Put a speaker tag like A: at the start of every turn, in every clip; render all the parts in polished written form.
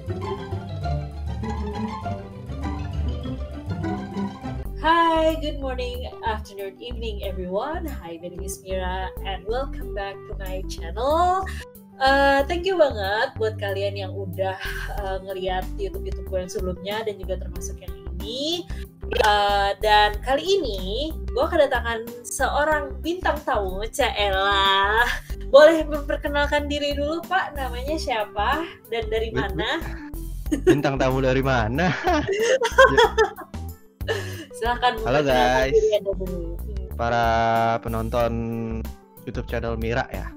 A: Hi, good morning, afternoon, evening, everyone. Hi, my name is Mira, and welcome back to my channel. Thank you banget buat kalian yang udah ngeliat YouTube gue yang sebelumnya dan juga termasuk yang ini. Dan kali ini gue kedatangan seorang bintang tamu, Caela. Boleh memperkenalkan diri dulu, Pak? Namanya siapa dan dari mana?
B: Bintang tamu dari mana?
A: Silahkan.
B: Halo guys, para penonton YouTube channel Mira ya.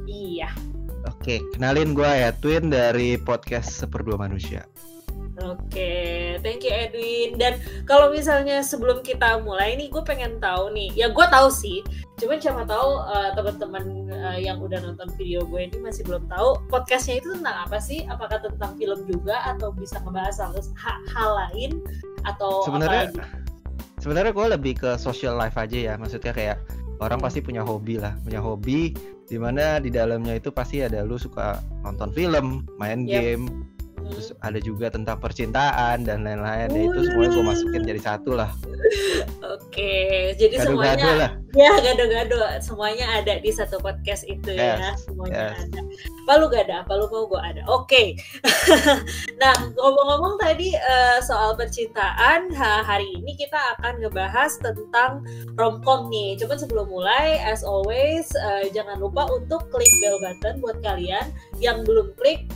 A: Iya.
B: Oke, kenalin gue Edwin dari podcast Seperdua Manusia.
A: Oke, thank you Edwin. Dan kalau misalnya sebelum kita mulai nih, gue pengen tahu nih. Ya gue tahu sih, cuman siapa tahu teman-teman yang udah nonton video gue ini masih belum tahu podcastnya itu tentang apa sih? Apakah tentang film juga atau bisa ngebahas hal lain atau
B: Sebenarnya gue lebih ke social life aja ya. Maksudnya kayak orang pasti punya hobi dimana di dalamnya itu pasti ada lu suka nonton film, main game. Terus ada juga tentang percintaan dan lain-lain. Ya itu semuanya gue masukin jadi satu lah.
A: Oke, jadi
B: Gado-gado
A: semuanya
B: lah.
A: Ya gado-gado semuanya ada di satu podcast itu ya. Semuanya ada. Apa lu gak ada, apa lu mau gue ada. Oke. Nah, ngomong-ngomong tadi soal percintaan, hari ini kita akan ngebahas tentang romcom nih. Cuman sebelum mulai, as always, jangan lupa untuk klik bell button buat kalian yang belum klik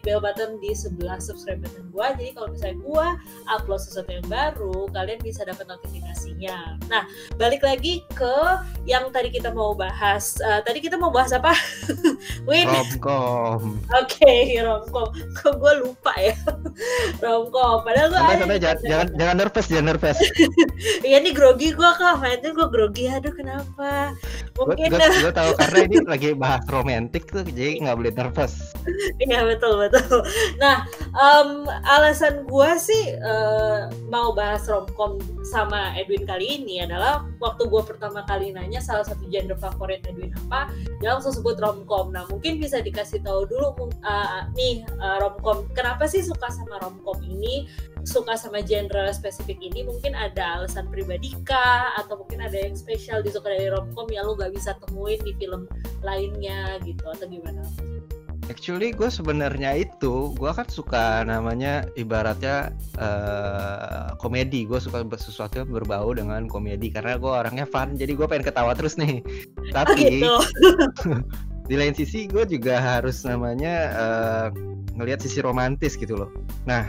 A: bell button di sebelah subscribe button gue. Jadi kalau misalnya gue upload sesuatu yang baru, kalian bisa dapat notifikasinya. Nah, balik lagi ke yang tadi kita mau bahas. Tadi kita mau bahas apa? Win.
B: Romcom.
A: Oke, romcom. Kok gue lupa ya? Romcom. Padahal gue
B: sampai jangan nervous.
A: Iya nih grogi gue kak. Mainnya gue grogi. Aduh kenapa? Mungkin
B: gue tahu karena ini lagi bahas romantis tuh, jadi nggak boleh nervous.
A: Iya betul. Nah, alasan gue sih mau bahas romcom sama Edwin kali ini adalah waktu gue pertama kali nanya salah satu genre favorit Edwin apa, dia langsung sebut romcom. Nah mungkin bisa dikasih tahu dulu romcom, kenapa sih suka sama romcom ini, suka sama genre spesifik ini? Mungkin ada alasan pribadi kah, atau mungkin ada yang spesial disuka dari romcom yang lo gak bisa temuin di film lainnya gitu, atau gimana?
B: Actually gue sebenarnya gue kan suka namanya ibaratnya komedi. Gue suka sesuatu yang berbau dengan komedi karena gue orangnya fun, jadi gue pengen ketawa terus nih. Tapi gitu. Di lain sisi gue juga harus namanya ngelihat sisi romantis gitu loh. Nah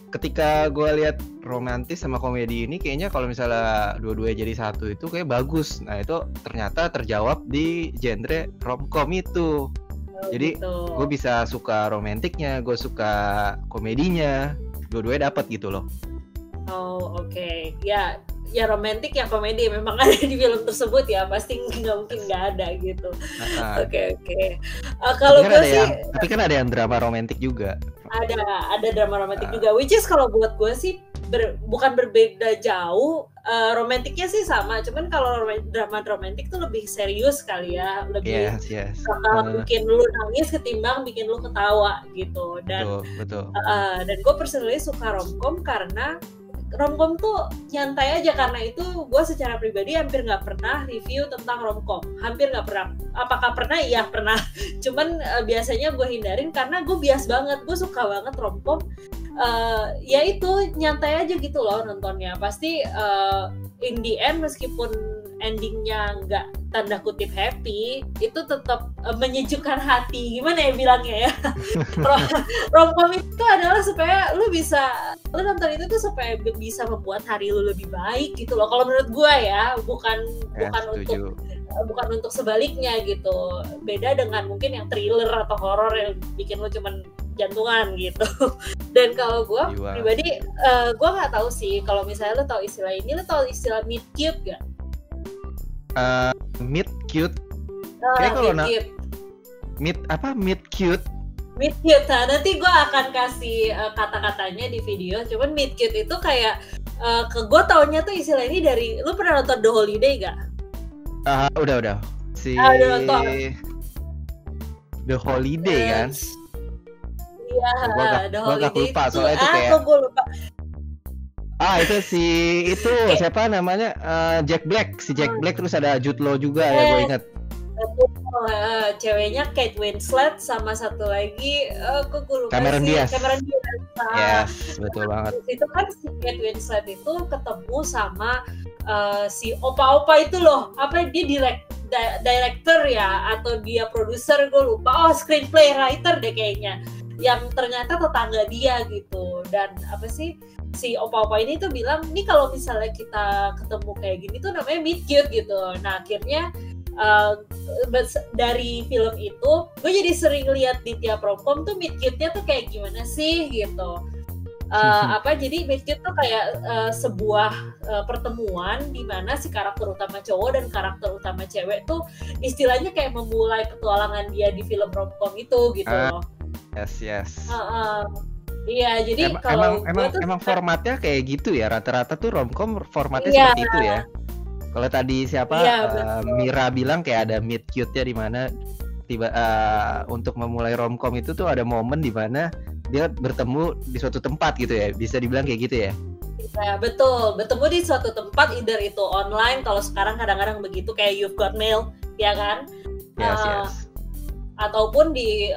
B: ketika gue lihat romantis sama komedi ini, kayaknya kalau misalnya dua-duanya jadi satu itu kayak bagus. Nah itu ternyata terjawab di genre romcom itu. Jadi gitu. Gue bisa suka romantiknya, gue suka komedinya, dua-duanya dapat gitu loh.
A: Oh oke. Ya romantik ya komedi memang ada di film tersebut ya, pasti nggak mungkin nggak ada gitu. Oke. Kalau gue sih,
B: tapi kan ada yang drama romantik juga.
A: Ada drama romantik juga, which is kalau buat gue sih bukan berbeda jauh. Romantiknya sih sama, cuman kalau drama romantik tuh lebih serius kali ya, lebih bikin lu nangis ketimbang bikin lu ketawa gitu. Dan
B: betul.
A: Dan gue personally suka romcom karena romcom tuh nyantai aja. Karena itu gue secara pribadi hampir nggak pernah review tentang romcom, hampir nggak pernah. Apakah pernah? Iya pernah. Cuman biasanya gue hindarin karena gue bias banget, gue suka banget romcom. Ya itu nyantai aja gitu loh nontonnya. Pasti in the end meskipun endingnya nggak tanda kutip happy, itu tetap menyejukkan hati. Gimana ya bilangnya ya? Romcom itu adalah supaya lu nonton itu tuh supaya bisa membuat hari lu lebih baik gitu loh. Kalau menurut gue ya, bukan untuk sebaliknya gitu. Beda dengan mungkin yang thriller atau horor yang bikin lu cuman jantungan gitu. Dan kalau gue pribadi, gue nggak tahu sih kalau misalnya lo tahu istilah ini, lo tahu istilah meet cute gak?
B: Meet cute. Kayak kalau meet cute.
A: Meet cute. Nah, nanti gue akan kasih kata-katanya di video. Cuman meet cute itu kayak gue taunya tuh istilah ini dari, lo pernah nonton The Holiday gak?
B: Udah.
A: Udah nonton.
B: The Holiday kan?
A: Iya, The
B: Gua gak
A: Holiday
B: lupa
A: itu
B: soalnya itu kayak
A: kok gue lupa.
B: itu itu siapa namanya Jack Black, si Jack Black, terus ada Jude Law juga ya gue ingat.
A: Ceweknya Kate Winslet sama satu lagi gue lupa
B: Cameron
A: sih.
B: Diaz.
A: Cameron Diaz.
B: Yes, betul banget.
A: Itu kan si Kate Winslet itu ketemu sama si opa-opa itu loh. Apa dia director ya atau dia produser, gue lupa. Screenplay writer deh kayaknya. Yang ternyata tetangga dia gitu. Dan apa sih, si opa-opa ini tuh bilang, nih kalau misalnya kita ketemu kayak gini tuh namanya meet cute gitu. Nah akhirnya dari film itu gue jadi sering lihat di tiap romcom tuh meet cute-nya tuh kayak gimana sih gitu. Jadi meet cute tuh kayak sebuah pertemuan di mana si karakter utama cowok dan karakter utama cewek tuh istilahnya kayak memulai petualangan dia di film romcom itu gitu loh.
B: Yes.
A: Iya, jadi kalau
B: emang formatnya kayak gitu ya, rata-rata tuh romcom formatnya seperti itu ya. Kalau tadi Mira bilang kayak ada meet cute-nya di mana untuk memulai romcom itu tuh ada momen di mana dia bertemu di suatu tempat gitu ya, bisa dibilang kayak gitu ya.
A: Ya betul, bertemu di suatu tempat, either itu online, kalau sekarang kadang-kadang begitu kayak You've Got Mail, ya kan?
B: Yes.
A: Ataupun di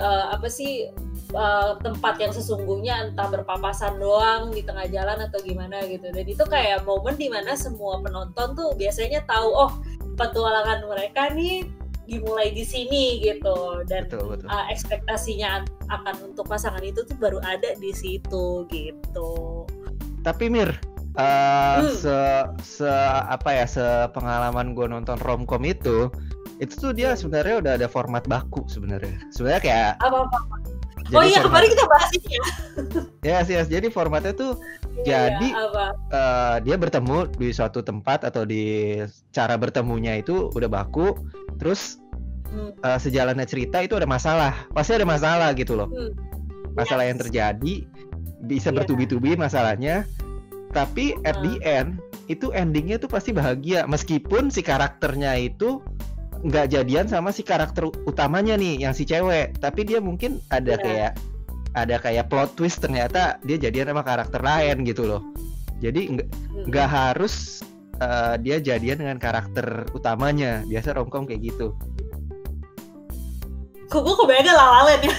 A: tempat yang sesungguhnya, entah berpapasan doang di tengah jalan atau gimana gitu. Dan itu kayak momen dimana semua penonton tuh biasanya tahu petualangan mereka nih dimulai di sini gitu. Dan betul. Ekspektasinya akan untuk pasangan itu tuh baru ada di situ gitu.
B: Tapi Mir, pengalaman gue nonton romcom itu tuh dia sebenarnya udah ada format baku sebenarnya. Sebenarnya kayak
A: apa? Kemarin kita bahas ini ya.
B: Yes. Jadi formatnya tuh dia bertemu di suatu tempat atau di cara bertemunya itu udah baku. Terus sejalannya cerita itu ada masalah. Pasti ada masalah gitu loh. Masalah yang terjadi bisa bertubi-tubi masalahnya. Tapi at the end itu endingnya tuh pasti bahagia meskipun si karakternya itu nggak jadian sama si karakter utamanya nih yang si cewek, tapi dia mungkin ada kayak plot twist, ternyata dia jadian sama karakter lain gitu loh. Jadi nggak harus dia jadian dengan karakter utamanya. Biasa romcom kayak gitu.
A: Kok gue kebayang La La Land ya.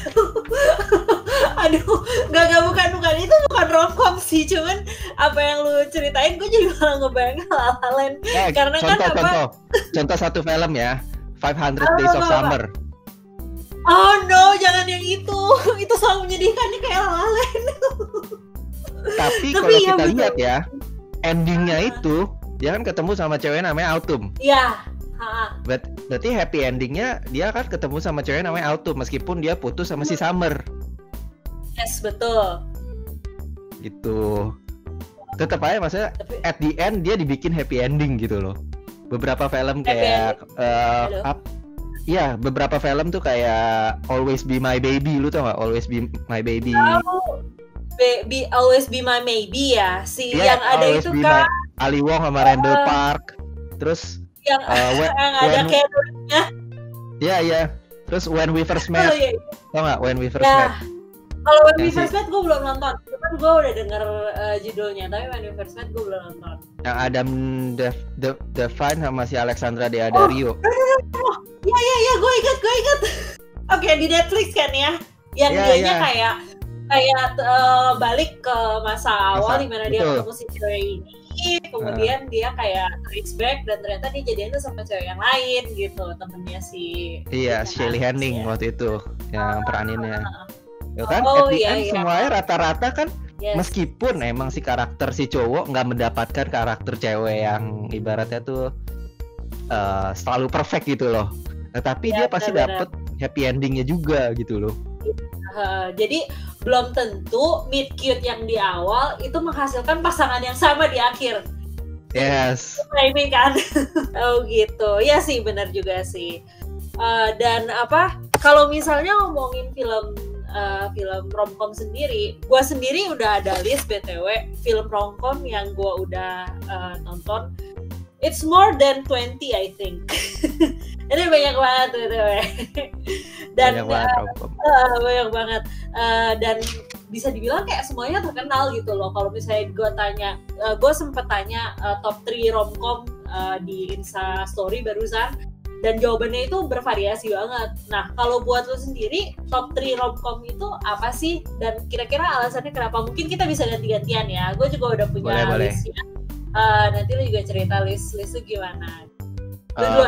A: Aduh, bukan itu bukan romcom sih, cuman apa yang lu ceritain gue jadi malah ngebayang La La Land. Karena
B: contoh satu film ya, 500 Days of Summer.
A: Oh no, jangan yang itu. Itu selalu menyedihkan nih kayak La La Land.
B: Tapi kalau kita lihat ya, endingnya itu dia kan ketemu sama cewek namanya Autumn.
A: Iya.
B: Berarti happy endingnya dia kan ketemu sama cewek namanya Autumn meskipun dia putus sama si Summer.
A: Yes, betul.
B: Gitu. Tetap aja maksudnya at the end dia dibikin happy ending gitu loh. Beberapa film kayak beberapa film tuh kayak Always Be My Baby, lu tau gak? Always Be My Baby.
A: Always Be My Maybe ya. Yang ada itu kan
B: Ali Wong sama Randall Park. Terus
A: yang ada Keanu-nya.
B: Iya. Terus When We First Met. Tau gak When We First Met?
A: Kalau When We First Met gue belum nonton. Cuman gue udah denger judulnya, tapi When We First Met gue belum nonton.
B: Yang Adam Devine sama si Alexandra Daddario.
A: Iya, gue ingat. Oke, di Netflix kan ya. Yang dianya kayak balik ke masa awal dimana dia ketemu si cewek ini. Kemudian dia kayak trace back dan ternyata dia jadian tuh sama cewek yang lain gitu, temennya si
B: Shelley Henning waktu itu yang peraninnya. Ya kan, at the end semuanya rata-rata kan meskipun emang si karakter si cowok nggak mendapatkan karakter cewek yang ibaratnya tuh selalu perfect gitu loh. Tapi dia pasti dapet happy endingnya juga gitu loh.
A: Jadi belum tentu meet cute yang di awal itu menghasilkan pasangan yang sama di akhir.
B: Yes.
A: Framing kan. Oh gitu. Ya sih, benar juga sih. Dan kalau misalnya ngomongin film romcom sendiri, gue sendiri udah ada list BTW film romcom yang gue udah nonton. It's more than 20 I think. Ini banyak banget gitu. Dan
B: banyak banget romcom.
A: Banyak banget. Dan bisa dibilang kayak semuanya terkenal gitu loh. Kalau misalnya gue tanya, gue sempet tanya top 3 romcom di Insta Story barusan, dan jawabannya itu bervariasi banget. Nah, kalau buat lo sendiri, top 3 romcom itu apa sih? Dan kira-kira alasannya kenapa? Mungkin kita bisa ganti-gantian ya. Gue juga udah punya listnya. Nanti lo juga cerita list lo gimana.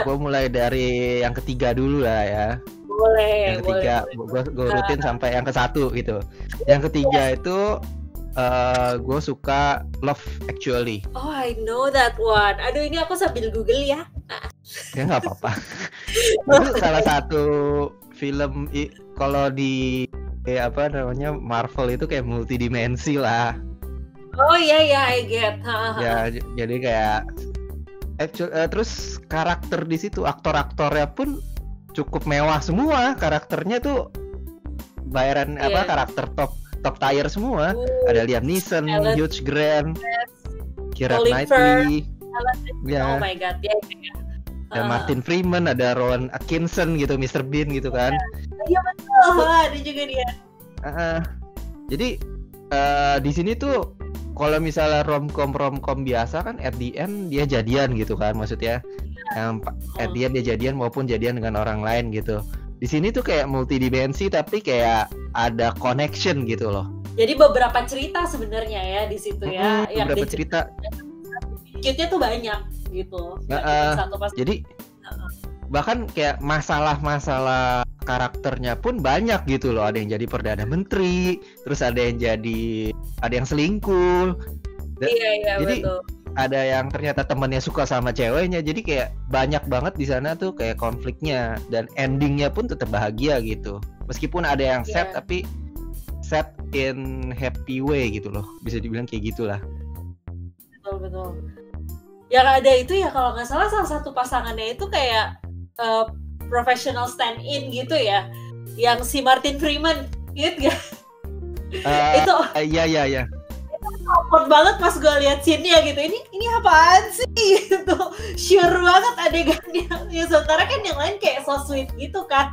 B: Gue mulai dari yang ketiga dulu lah ya.
A: Boleh.
B: Yang ketiga, gue urutin sampai yang ke-1 gitu. Yang ketiga itu gue suka Love Actually.
A: Oh, I know that one. Aduh, ini aku sambil Google ya.
B: Ya nggak apa-apa. Itu salah satu film kalau di apa namanya Marvel itu kayak multidimensi lah.
A: Oh iya, I get.
B: Ya jadi kayak terus karakter di situ, aktor-aktornya pun cukup mewah semua. Karakternya tuh bayaran karakter top tier semua. Ada Liam Neeson, Hugh Grant, Keira Knightley.
A: Oh my god, ya.
B: Ada Martin Freeman, ada Rowan Atkinson gitu, Mr. Bean gitu kan.
A: Iya betul, ada juga dia.
B: Jadi di sini tuh kalau misalnya romcom biasa kan at the end dia jadian gitu kan, maksudnya yang at the end dia jadian maupun jadian dengan orang lain gitu. Di sini tuh kayak multidimensi tapi kayak ada connection gitu loh.
A: Jadi beberapa cerita sebenarnya ya di situ ya.
B: Beberapa cerita.
A: Cute-nya tuh banyak gitu.
B: Jadi bahkan kayak masalah karakternya pun banyak gitu loh. Ada yang jadi perdana menteri, terus ada yang selingkuh.
A: Iya,
B: jadi
A: betul.
B: Ada yang ternyata temennya suka sama ceweknya. Jadi kayak banyak banget di sana tuh kayak konfliknya, dan endingnya pun tetap bahagia gitu. Meskipun ada yang sad tapi sad in happy way gitu loh. Bisa dibilang kayak gitulah.
A: Betul. Yang ada itu ya kalau nggak salah satu pasangannya itu kayak professional stand-in gitu ya, yang si Martin Freeman gitu ya. Itu
B: iya.
A: awkward banget pas gue lihat scene-nya gitu. Ini apaan sih gitu. Sure banget adegannya. Ya sementara kan yang lain kayak so sweet gitu kan.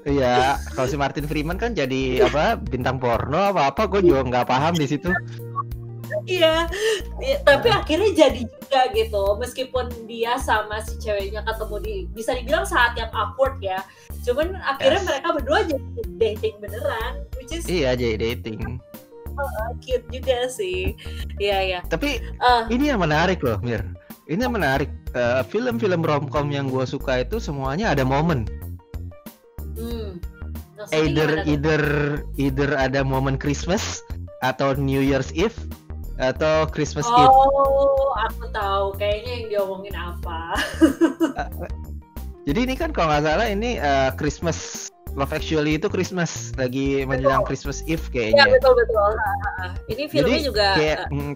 B: Iya, kalau si Martin Freeman kan jadi bintang porno apa gue juga nggak paham di situ.
A: Iya, tapi akhirnya jadi juga gitu. Meskipun dia sama si ceweknya ketemu bisa dibilang saat yang awkward ya. Cuman akhirnya mereka berdua jadi dating beneran, which is
B: jadi dating.
A: Cute juga sih. Iya.
B: Tapi ini yang menarik loh, Mir. Ini yang menarik. Film-film romcom yang gue suka itu semuanya ada momen. Either ada momen Christmas atau New Year's Eve atau Christmas Eve.
A: Oh, aku tahu. Kayaknya yang diomongin apa.
B: Jadi ini kan kalau nggak salah ini Christmas, Love Actually itu Christmas, lagi menjelang Christmas Eve kayaknya.
A: Iya betul. Ini filmnya
B: jadi,
A: juga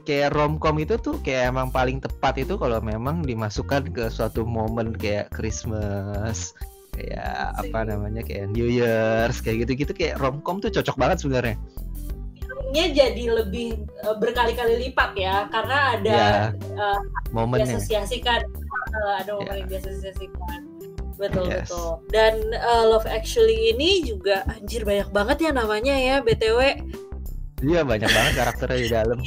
B: kayak romcom itu tuh kayak emang paling tepat itu kalau memang dimasukkan ke suatu momen kayak Christmas, kayak kayak New Year's, kayak gitu-gitu. Kayak romcom tuh cocok banget sebenarnya.
A: Jadi lebih berkali-kali lipat ya, karena ada momen yang diasosiasikan, ada momen yang diasosiasikan. Betul. Dan Love Actually ini juga anjir banyak banget ya namanya ya, BTW.
B: Iya, banyak banget karakternya di dalam.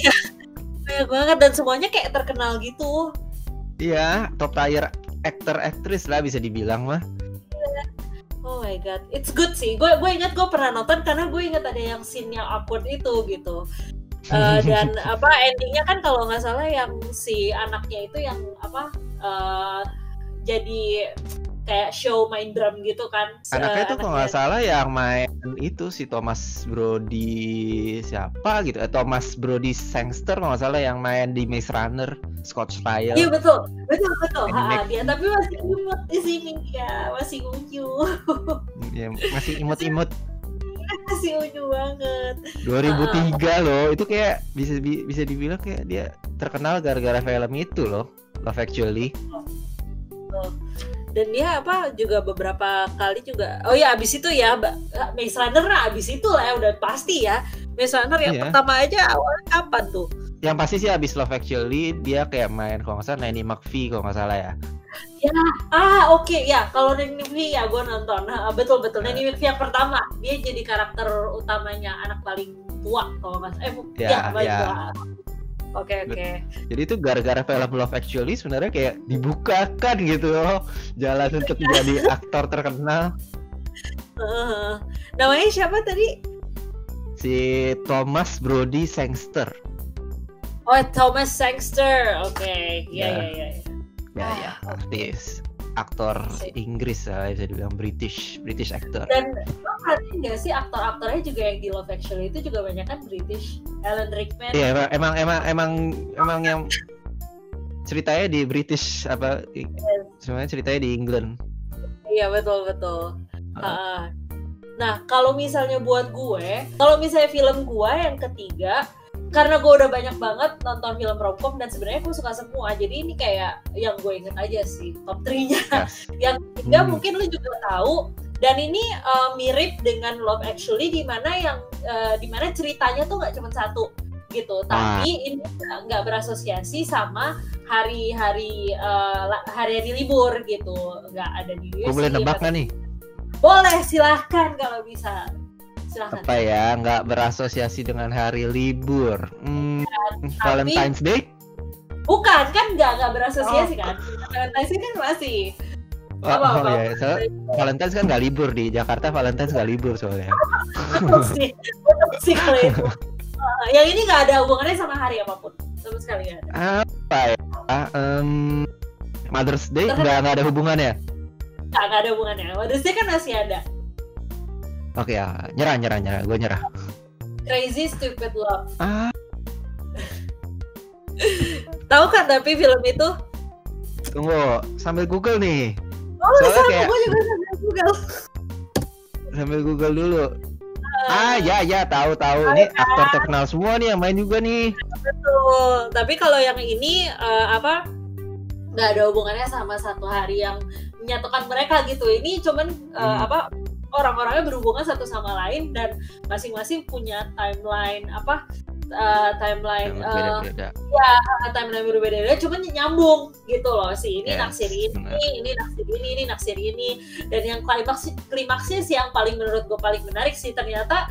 A: Banyak banget dan semuanya kayak terkenal gitu.
B: Iya, top tier actor aktris lah bisa dibilang mah.
A: Oh my god, it's good sih. Gue ingat gue pernah nonton karena gue ingat ada yang scene yang awkward itu gitu. Dan endingnya kan kalau nggak salah yang si anaknya itu yang jadi kayak show main drum gitu kan.
B: Anaknya tuh kalau nggak salah yang main itu si Thomas Brody siapa gitu. Thomas Brody Sangster kalau nggak salah yang main di Maze Runner, Scott Lyle.
A: Iya betul. Dia tapi masih imut di sini ya, masih unyu.
B: Ya, masih imut-imut.
A: Masih unyu banget.
B: 2003 loh, itu kayak bisa dibilang kayak dia terkenal gara-gara film itu loh, Love Actually.
A: Dan dia juga beberapa kali juga. Oh ya, abis itu ya Maze Runner abis itu lah ya, udah pasti ya. Maze Runner yang pertama aja awalnya kapan tuh?
B: yang pasti sih abis Love Actually dia kayak main kalau nggak salah Nanny McPhee kalau nggak salah ya.
A: Ya, oke. Ya, kalau Nanny McPhee ya gue nonton. Betul. Nanny McPhee yang pertama, dia jadi karakter utamanya anak paling tua kalau nggak salah. Paling tua. Oke.
B: Jadi itu gara-gara film Love Actually sebenarnya kayak dibukakan gitu loh jalan untuk jadi aktor terkenal.
A: Namanya siapa tadi?
B: Si Thomas Brody Sangster.
A: Oh, Thomas Sangster. Oke. Iya.
B: Ya, artis, aktor Inggris lah bisa dibilang British actor.
A: Dan lo perhatiin nggak sih aktor-aktornya juga yang di Love Actually itu juga banyak kan British. Alan Rickman.
B: Iya, emang yang ceritanya di British apa? Sebenarnya ceritanya di England.
A: Iya, betul. Nah, kalau misalnya buat gue, kalau misalnya film gue yang ketiga, karena gue udah banyak banget nonton film romcom dan sebenarnya gue suka semua, jadi ini kayak yang gue inget aja sih top 3-nya. Yang ketiga mungkin lu juga tahu, dan ini mirip dengan Love Actually di mana ceritanya tuh nggak cuma satu gitu, tapi ini nggak berasosiasi sama hari-hari libur gitu, nggak ada di US.
B: Gue boleh nebak nggak nih?
A: Boleh, silahkan kalau bisa. Silahkan.
B: Apa ya, nggak berasosiasi dengan hari libur. Valentine's Day?
A: Bukan, kan nggak berasosiasi kan. Valentine's Day kan masih.
B: Iya, Valentine's kan nggak libur di Jakarta. Valentine's nggak libur soalnya.
A: Betul sih kalau itu. Yang ini nggak ada hubungannya sama hari apapun, sama sekali nggak ada.
B: Apa ya? Mother's Day nggak ada hubungannya.
A: Nggak ada hubungannya. Mother's Day kan masih ada.
B: Oke ya, nyerah, gue nyerah.
A: Crazy Stupid Love. Tahu kan tapi film itu?
B: Tunggu, sambil Google nih.
A: Soalnya kayak gue juga sambil Google.
B: Sambil Google dulu. Ya, tahu. Ini aktor terkenal semua nih yang main juga nih.
A: Betul. Tapi kalau yang ini nggak ada hubungannya sama satu hari yang menyatukan mereka gitu. Ini cuman orang-orangnya berhubungan satu sama lain dan masing-masing punya timeline timeline berbeda-beda, cuman nyambung gitu loh. Ini naksir ini, naksir ini, dan yang klimaksnya sih yang menurut gue paling menarik sih ternyata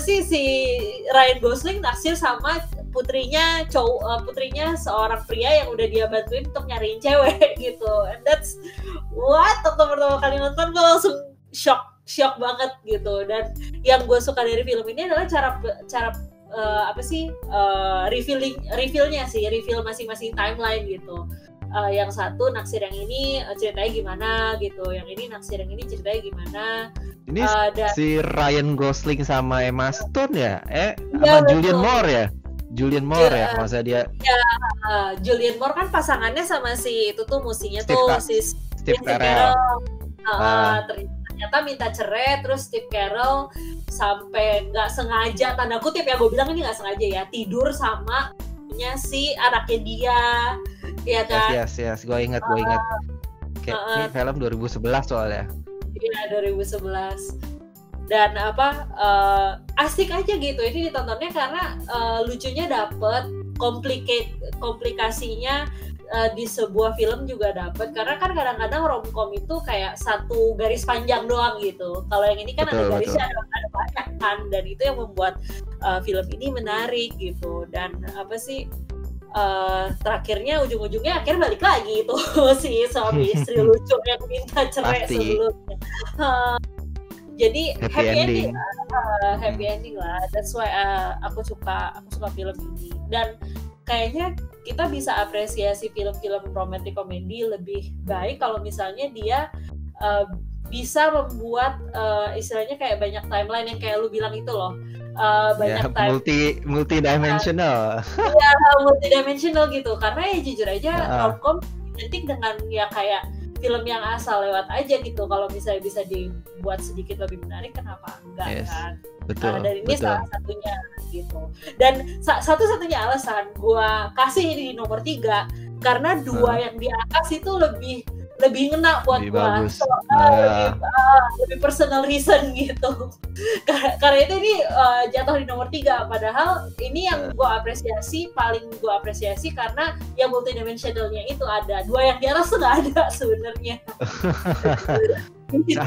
A: si Ryan Gosling naksir sama putrinya seorang pria yang udah dia bantuin untuk nyariin cewek gitu, and that's what pertama kali nonton gue langsung shock banget gitu. Dan yang gue suka dari film ini adalah cara reveal-nya sih, reveal masing-masing timeline gitu. Yang satu naksir yang ini ceritanya gimana gitu, yang ini naksir yang ini ceritanya gimana.
B: Ini si Ryan Gosling sama Emma Stone ya? Sama Julianne Moore ya, masa dia?
A: Julianne Moore kan pasangannya sama si itu tuh musinya
B: Steve Carell.
A: Ternyata minta cerai, terus Steve Carell sampai nggak sengaja, tanda kutip ya, gue bilang ini nggak sengaja ya, tidur sama si anaknya dia, ya kan?
B: Yes, gue ingat. Ini film 2011 soalnya.
A: Iya, 2011. Dan asik aja gitu ini ditontonnya karena lucunya dapet, komplikasinya di sebuah film juga dapet, karena kan kadang-kadang romcom itu kayak satu garis panjang doang gitu. Kalau yang ini kan ada garisnya, ada banyak kan, dan itu yang membuat film ini menarik gitu. Dan terakhirnya ujung-ujungnya akhirnya balik lagi itu si suami istri lucu yang minta cerai sebelumnya. Jadi happy ending lah. That's why aku suka film ini. Dan kayaknya kita bisa apresiasi film-film romantic comedy lebih baik kalau misalnya dia bisa membuat istilahnya kayak banyak timeline yang kayak lu bilang itu loh. Banyak multidimensional. Iya, multidimensional gitu. Karena ya jujur aja romcom identik dengan ya kayak film yang asal lewat aja gitu. Kalau misalnya bisa dibuat sedikit lebih menarik, kenapa enggak kan?
B: Betul.
A: Dan ini salah satunya gitu. Dan satu-satunya alasan gue kasih ini di nomor 3 karena 2 yang di atas itu lebih ngena buat
B: Lebih
A: gue.
B: bagus.
A: Lebih personal reason gitu. Karena itu ini jatuh di nomor 3. Padahal ini yang gue apresiasi, paling gue apresiasi karena yang multidimensionalnya itu ada. 2 yang di atas tuh nggak ada sebenarnya.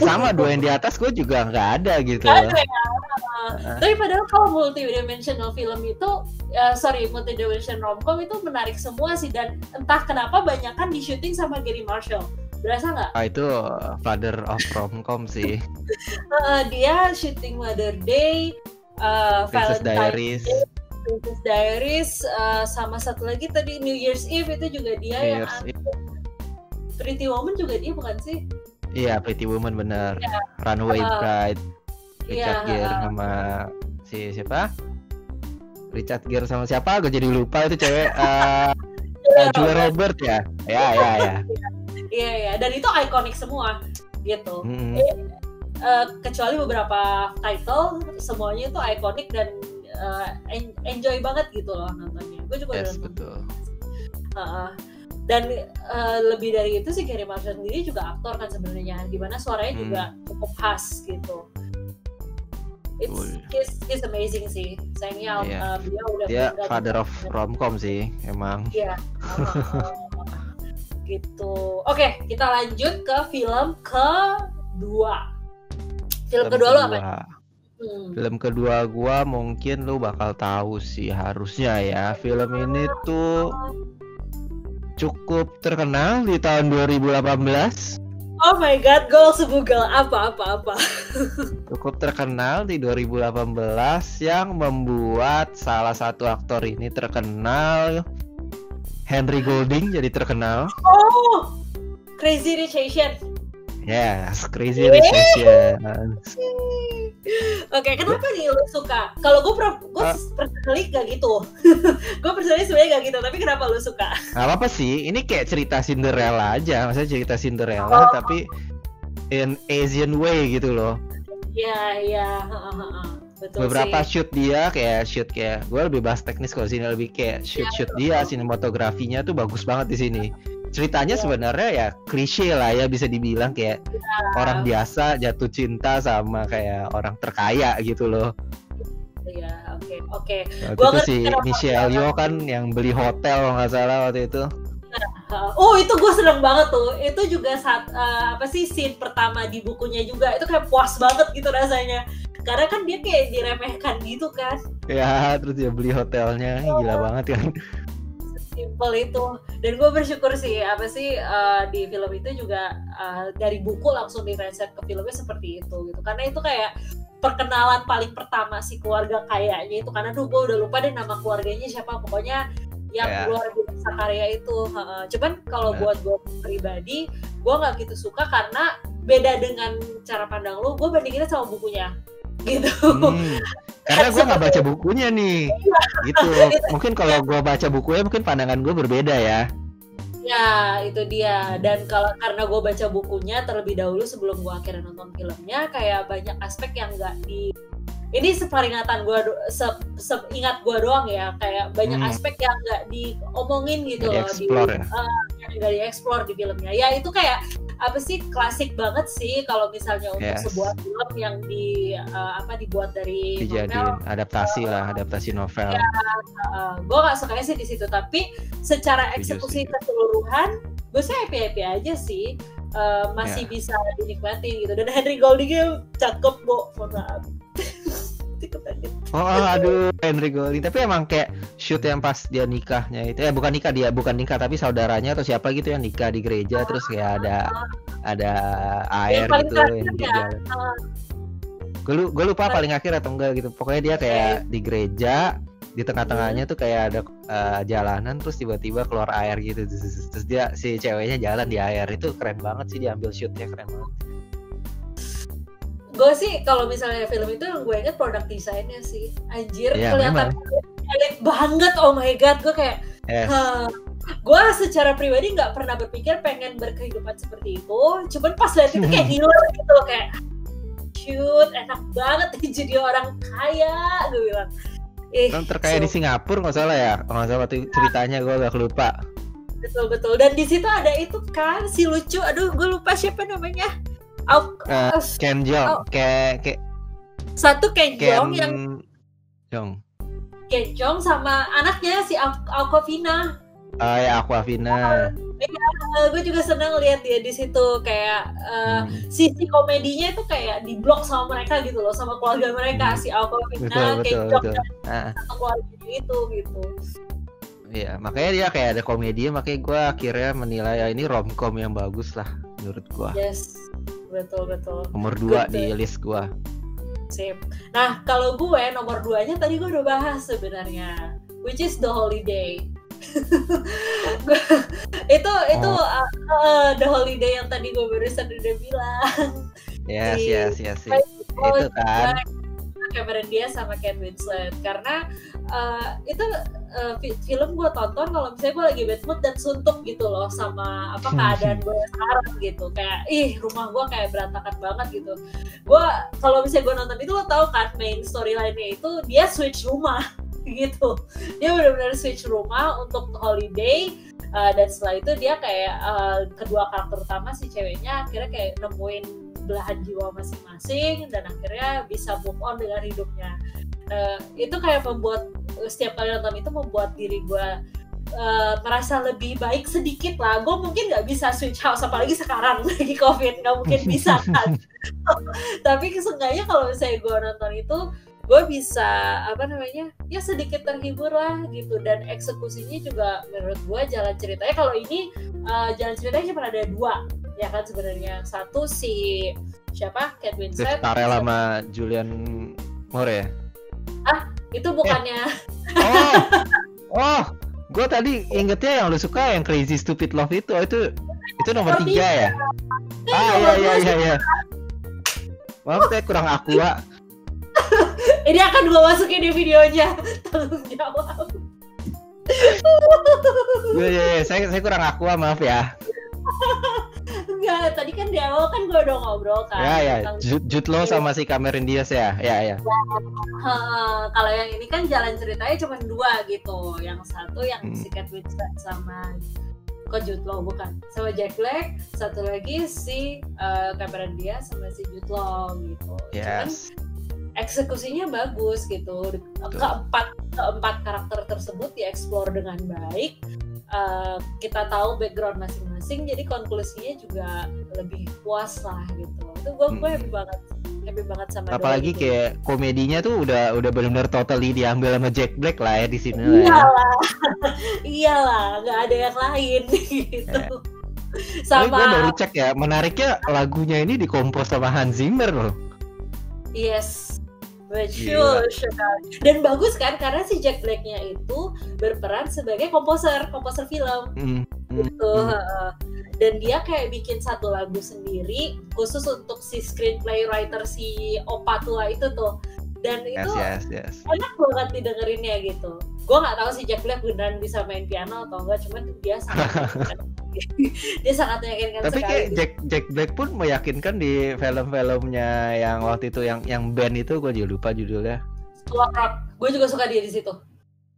B: Sama 2 yang di atas gue juga nggak ada gitu.
A: Nggak ada ya. Tapi padahal kalau multidimensional film itu, multidimensional romcom itu menarik semua sih, dan entah kenapa banyakan di syuting sama Gary Marshall. Berasa nggak?
B: Itu father of romcom sih.
A: Dia syuting Mother Day,
B: Princess
A: Valentine's
B: Diaries.
A: Day, Princess Diaries, sama satu lagi tadi New Year's Eve itu juga dia yang Pretty Woman juga dia bukan sih?
B: Iya, Pretty Woman bener. Runaway Bride. Richard Gere sama siapa? Richard Gere sama siapa? Gue jadi lupa itu cewek. Julia Robert ya. Ya.
A: Iya, dan itu ikonik semua gitu. Kecuali beberapa title, semuanya itu ikonik dan enjoy banget gitu loh nontonnya. Gue juga
B: nonton. Betul.
A: Dan lebih dari itu sih, Gary Marshall sendiri juga aktor kan sebenarnya, dimana suaranya juga cukup khas gitu. He's amazing sih. Sayangnya beliau udah
B: dia father of romcom sih emang.
A: Iya. Gitu. Oke, kita lanjut ke film kedua. Film kedua lu apa?
B: Film kedua gua mungkin lu bakal tahu sih harusnya ya. Film ini tuh cukup terkenal di tahun 2018.
A: Oh my god, gue langsung Google apa.
B: Cukup terkenal di 2018 yang membuat salah satu aktor ini terkenal, Henry Golding jadi terkenal.
A: Oh, Crazy Rich Asians.
B: Yes, Crazy Rich Asians.
A: Oke, kenapa nih lu suka? Kalau gue personally gak gitu. Gue personally sebenarnya gak gitu, tapi kenapa lu suka?
B: Gak apa-apa sih, ini kayak cerita Cinderella aja. Maksudnya cerita Cinderella tapi in Asian way gitu loh.
A: Iya. Betul.
B: Beberapa shoot dia kayak gue lebih bahas teknis kalau sini, lebih kayak shoot dia, sinematografinya tuh bagus banget di sini. Ceritanya sebenarnya ya klise lah ya, bisa dibilang kayak orang biasa jatuh cinta sama kayak orang terkaya gitu loh.
A: Iya, oke.
B: Waktu itu si Michelle Yeoh kan yang beli hotel kalau nggak salah waktu itu.
A: Oh, itu gue seneng banget tuh. Itu juga scene pertama di bukunya juga. Itu kayak puas banget gitu rasanya. Karena kan dia kayak diremehkan gitu kan.
B: Ya, terus dia beli hotelnya, gila banget kan.
A: Simple itu. Dan gue bersyukur sih di film itu juga dari buku langsung di-translate ke filmnya seperti itu gitu. Karena itu kayak perkenalan paling pertama si keluarga kayanya itu. Karena gue udah lupa deh nama keluarganya siapa, pokoknya yang luar biasa karya itu. Cuman kalau buat gue pribadi, gue nggak gitu suka karena beda dengan cara pandang lu. Gue bandinginnya sama bukunya gitu.
B: Karena gue nggak baca bukunya nih, gitu. Mungkin kalau gue baca bukunya mungkin pandangan gue berbeda ya.
A: Ya, itu dia. Dan karena gue baca bukunya terlebih dahulu sebelum gue akhirnya nonton filmnya, kayak banyak aspek yang nggak ini seperingatan gue, seingat gue doang ya, kayak banyak aspek yang nggak diomongin gitu loh, yang nggak dieksplor di filmnya. Ya itu kayak klasik banget sih kalau misalnya untuk sebuah film yang dibuat dari
B: novel, adaptasi novel.
A: Ya, gue nggak sukanya sih di situ, tapi secara eksekusi keseluruhan gue sih happy aja sih, masih bisa dinikmati gitu. Dan Henry Golding cakep, mohon maaf.
B: Oh aduh, Henry Golding. Tapi emang kayak shoot yang pas dia nikahnya itu, bukan nikah tapi saudaranya atau siapa gitu yang nikah di gereja, terus kayak ada air gitu yang di jalan. Gue lupa paling akhir atau enggak gitu. Pokoknya dia kayak di gereja, di tengah-tengahnya tuh kayak ada jalanan, terus tiba-tiba keluar air gitu. Terus dia si ceweknya jalan di air. Itu keren banget sih, diambil shootnya keren banget.
A: Gue sih kalau misalnya film itu yang gue inget product desainnya sih, anjir kelihatan elit banget. Oh my god, gue kayak gue secara pribadi nggak pernah berpikir pengen berkehidupan seperti itu, cuman pas lihat itu kayak gila gitu, kayak shoot enak banget jadi orang kaya, gue bilang.
B: Kan terkaya di Singapura nggak salah ya, nggak salah waktu ceritanya, gue agak lupa.
A: betul. Dan di situ ada itu kan si lucu, aduh gue lupa siapa namanya.
B: Ken Jeong,
A: satu Ken Jeong yang
B: Jeong.
A: Ken Jeong sama anaknya si Awkwafina.
B: Ya Awkwafina.
A: Gue juga senang lihat dia di situ kayak sisi komedinya itu kayak diblok sama mereka gitu loh, sama keluarga mereka si Awkwafina, Ken Jeong dan satu keluarga itu gitu.
B: Iya, makanya dia kayak ada komedi, makanya gue akhirnya menilai ya ini romcom yang bagus lah menurut gue.
A: Yes, betul.
B: Nomor 2 di list gue.
A: Sip. Nah, kalau gue nomor 2-nya tadi gue udah bahas sebenarnya, which is The Holiday. itu The Holiday yang tadi gue barusan udah bilang.
B: Yes. Itu kan.
A: Cameron Diaz sama Kate Winslet, karena itu film gue tonton kalau misalnya gue lagi bad mood dan suntuk gitu loh sama keadaan gue sekarang gitu, kayak rumah gue kayak berantakan banget gitu. Gue kalau misalnya gue nonton itu, lo tau kan main storyline-nya itu dia switch rumah gitu, dia benar-benar switch rumah untuk Holiday. Dan setelah itu dia kayak kedua karakter utama si ceweknya akhirnya kayak nemuin belahan jiwa masing-masing dan akhirnya bisa move on dengan hidupnya. Itu kayak membuat setiap kali nonton itu membuat diri gue merasa lebih baik sedikit lah. Gue mungkin nggak bisa switch house apalagi sekarang lagi COVID, nggak mungkin bisa kan. Tapi seenggaknya kalau misalnya gue nonton itu, gue bisa ya sedikit terhibur lah gitu. Dan eksekusinya juga menurut gue jalan ceritanya, kalau ini jalan ceritanya cuma ada 2 ya kan sebenarnya. Satu si siapa, Kate Winslet,
B: Starrell sama Julian Moore ya?
A: Itu bukannya
B: gue tadi ingetnya yang lu suka yang Crazy Stupid Love itu nomor 3 ya? Iya. Maaf saya kurang aqua.
A: Ini akan gue masukin di videonya, tolong jawab.
B: Iya, saya kurang aqua, maaf ya.
A: Enggak, tadi kan di awal kan gue udah ngobrol kan.
B: Ya. Jude Law sama si Cameron Diaz ya. Ya.
A: Kalau yang ini kan jalan ceritanya cuma 2 gitu. Yang satu yang si Kate Winslet sama Jude Law bukan, sama Jack Black. Satu lagi si Cameron Diaz sama si Jude Law gitu.
B: Yes.
A: Cuman eksekusinya bagus gitu. Keempat karakter tersebut dieksplor dengan baik. Kita tahu background masing-masing, jadi konklusinya juga lebih puas lah gitu. Itu gue happy banget sama.
B: Apalagi kayak komedinya tuh udah benar-benar totally diambil sama Jack Black lah ya di sini
A: lah. Iyalah, nggak ada yang lain gitu. Sama.
B: Gue baru cek ya, menariknya lagunya ini dikompos sama Hans Zimmer loh.
A: Yes. Betul sekali. Dan bagus kan karena si Jack Black-nya itu berperan sebagai komposer film gitu. Dan dia kayak bikin satu lagu sendiri khusus untuk si screenplay writer si Opa tua itu tuh. Dan itu enak banget didengerinnya gitu. Gue nggak tahu si Jack Black beneran bisa main piano atau enggak, cuman dia sangat meyakinkan.
B: Tapi
A: sekali.
B: Kayak Jack Black pun meyakinkan di film-filmnya yang waktu itu yang band itu, gue juga lupa judulnya.
A: School of Rock. Gue juga suka dia di situ.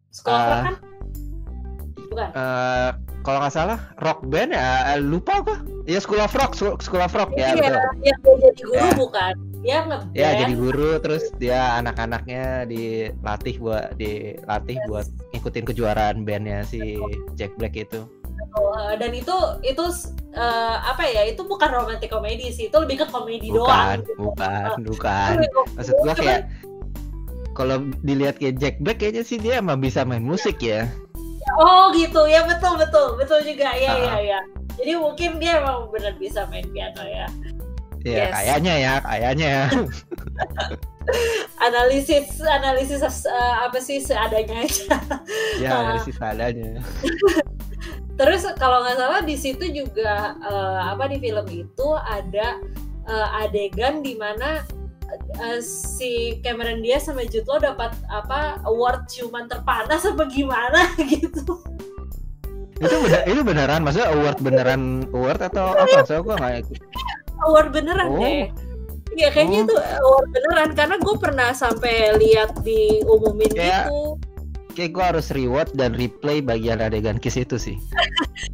A: School of Rock kan? Bukan.
B: Kalau nggak salah rock band ya, lupa gue. Ya School of Rock ya.
A: Iya, yang dia jadi guru bukan? Dia ngeband.
B: Ya jadi guru, terus dia anak-anaknya dilatih buat ikutin kejuaraan bandnya si Jack Black itu.
A: Dan itu itu bukan romantic komedi sih, itu lebih ke komedi doang.
B: Bukan. Maksud gue kayak kalau dilihat kayak Jack Black kayaknya sih dia emang bisa main musik ya.
A: Oh gitu ya, betul juga ya. Jadi mungkin dia emang benar bisa main piano ya.
B: Ya yes. Kayaknya.
A: Analisis apa sih seadanya aja.
B: Ya analisis seadanya.
A: Terus kalau nggak salah di situ juga di film itu ada adegan di mana si Cameron Diaz sama Jude Law dapat award ciuman terpanas apa gimana gitu.
B: Itu beneran, maksudnya award atau apa? Soalnya gue nggak.
A: Award beneran deh. Iya kayaknya itu award beneran karena gue pernah sampai lihat diumumin gitu.
B: Kayak gue harus rewatch dan replay bagian adegan kiss itu sih.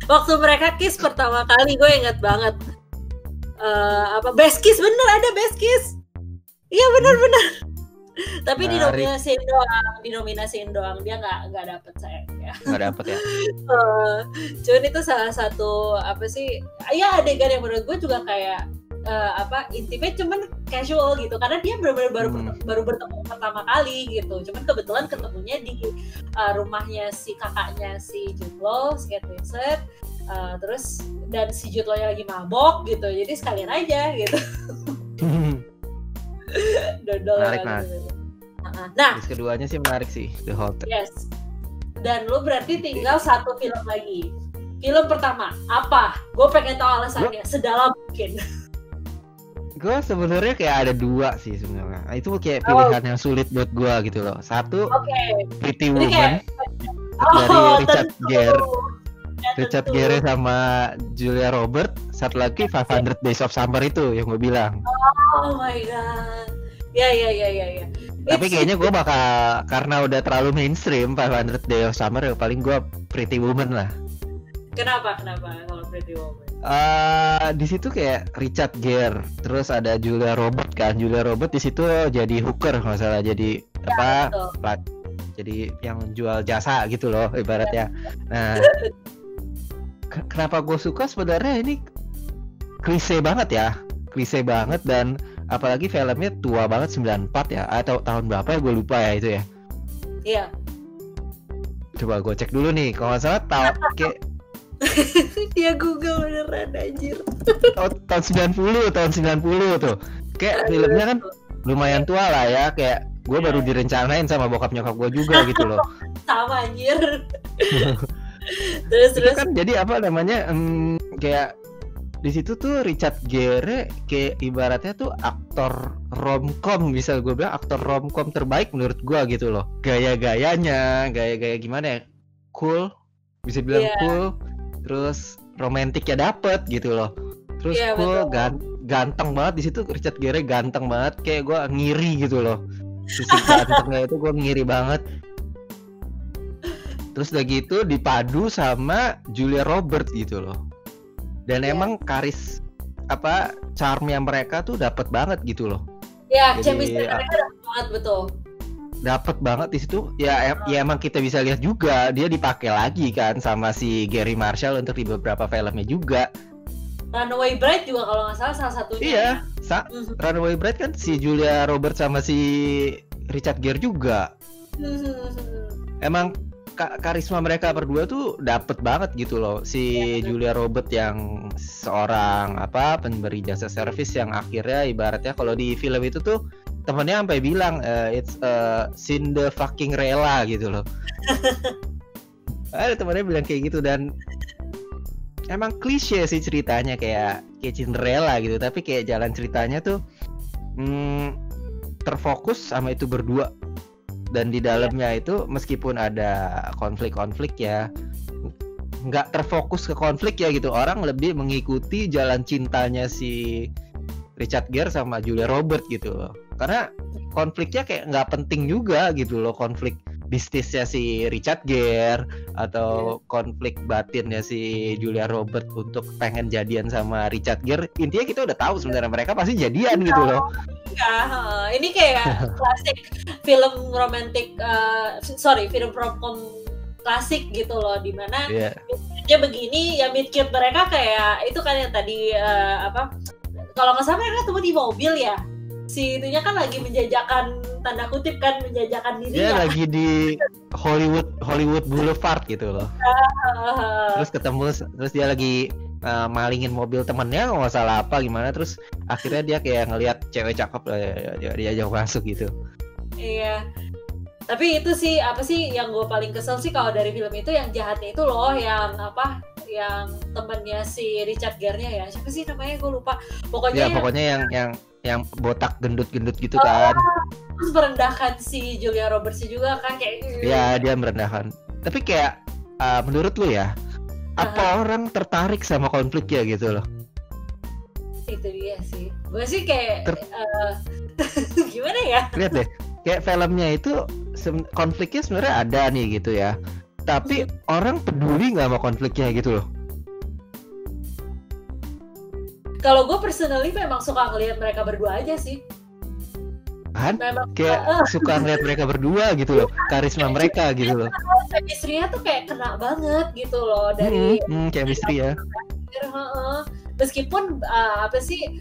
A: Waktu mereka kiss pertama kali gue inget banget. Best kiss, bener ada best kiss. Iya bener. Tapi dinominasiin doang, dia nggak dapet sayang ya.
B: Nggak dapet ya.
A: Cuman itu salah satu ya adegan yang menurut gue juga kayak intimate, cuman casual gitu, karena dia benar-benar baru bertemu pertama kali gitu. Cuman kebetulan ketemunya di rumahnya si kakaknya si Jude Law, si Kate Winslet, terus dan si Jude Law-nya lagi mabok gitu, jadi sekalian aja gitu. Dodol
B: menarik
A: gitu. Nah,
B: keduanya sih menarik sih, The Hotel.
A: Yes. Dan lu berarti tinggal satu film lagi. Film pertama apa? Gue pengen tahu alasannya sedalam mungkin.
B: Gue sebenarnya kayak ada dua sih sebenarnya. Itu kayak pilihan yang sulit buat gue gitu loh. Satu, Pretty Woman dari Richard Gere. Richard Gere sama Julia Roberts. Satu lagi 500 Days of Summer itu yang gue bilang.
A: Oh my god. Ya.
B: Tapi kayaknya gue bakal, karena udah terlalu mainstream 500 Days of Summer, ya paling gue Pretty Woman lah.
A: Kenapa kalau Pretty Woman?
B: Di situ kayak Richard Gere, terus ada Julia Roberts kan. Julia Roberts di situ jadi hooker nggak salah, jadi jadi yang jual jasa gitu loh ibaratnya. Nah, kenapa gue suka sebenarnya, ini klise banget dan apalagi filmnya tua banget, 94 ya, atau tahun berapa ya gue lupa ya itu ya.
A: Iya.
B: Coba gue cek dulu nih, kalau nggak salah kayak
A: dia Google beneran anjir.
B: tahun 90 tuh. Kayak filmnya kan lumayan tua lah ya, kayak gue baru direncanain sama bokap nyokap gue juga gitu loh.
A: Sama anjir. terus
B: kan jadi apa namanya, kayak di situ tuh Richard Gere kayak ibaratnya tuh aktor romcom, bisa gue bilang aktor romcom terbaik menurut gue gitu loh. Gaya-gayanya gimana ya, cool, bisa bilang cool, terus romantiknya dapet gitu loh. Terus cool, ganteng banget di situ. Richard Gere ganteng banget, kayak gue ngiri gitu loh. Sisi gantengnya itu gue ngiri banget. Terus udah gitu dipadu sama Julia Roberts gitu loh. Dan emang charmnya mereka tuh dapet banget gitu loh.
A: Ya, chemistry mereka dapet banget, betul.
B: Dapet banget di situ. Ya emang kita bisa lihat juga dia dipakai lagi kan sama si Gary Marshall untuk di beberapa filmnya juga.
A: Runaway Bride juga kalau nggak salah satunya.
B: Iya, Runaway Bride kan si Julia Roberts sama si Richard Gere juga. Emang karisma mereka berdua tuh dapet banget gitu loh. Si Julia Roberts yang seorang pemberi jasa servis yang akhirnya ibaratnya kalau di film itu tuh temennya sampai bilang it's Cinderella gitu loh. Ada temennya bilang kayak gitu, dan emang klise sih ceritanya kayak Cinderella gitu, tapi kayak jalan ceritanya tuh terfokus sama itu berdua. Dan di dalamnya itu meskipun ada konflik-konflik ya, nggak terfokus ke konflik ya gitu. Orang lebih mengikuti jalan cintanya si Richard Gere sama Julia Roberts gitu loh. Karena konfliknya kayak nggak penting juga gitu loh, konflik bisnisnya si Richard Gere atau konflik batinnya si Julia Roberts untuk pengen jadian sama Richard Gere. Intinya kita udah tahu sebenarnya mereka pasti jadian gitu loh.
A: Ini kayak klasik film romantik, film romcom klasik gitu loh, dimana dia begini ya, meet cute mereka kayak itu kan yang tadi kalau nggak salah mereka ketemu di mobil ya, si itunya kan lagi menjajakan, tanda kutip kan, menjajakan dirinya.
B: Dia lagi di Hollywood Boulevard gitu loh. Terus ketemu, terus dia lagi malingin mobil temennya, nggak salah apa gimana, terus akhirnya dia kayak ngelihat cewek cakep, dia jauh masuk gitu.
A: Iya. Tapi itu sih yang gue paling kesel sih kalau dari film itu, yang jahatnya itu loh, yang temennya si Richard Gere-nya ya, siapa sih namanya gue lupa. Pokoknya
B: yang botak gendut-gendut gitu kan.
A: Terus merendahkan si Julia Roberts juga kan kayak.
B: Iya, dia merendahkan. Tapi kayak menurut lu ya, apa orang tertarik sama konfliknya gitu loh?
A: Itu dia sih. Gue sih kayak gimana ya?
B: Lihat deh, kayak filmnya itu konfliknya sebenarnya ada nih gitu ya. Tapi orang peduli nggak sama konfliknya gitu loh.
A: Kalau gue personally memang suka ngelihat mereka berdua aja sih.
B: Kan? Kayak suka ngeliat mereka berdua gitu loh, karisma mereka gitu loh.
A: Chemistry-nya tuh kayak kena banget gitu loh dari
B: chemistry ya.
A: Meskipun apa sih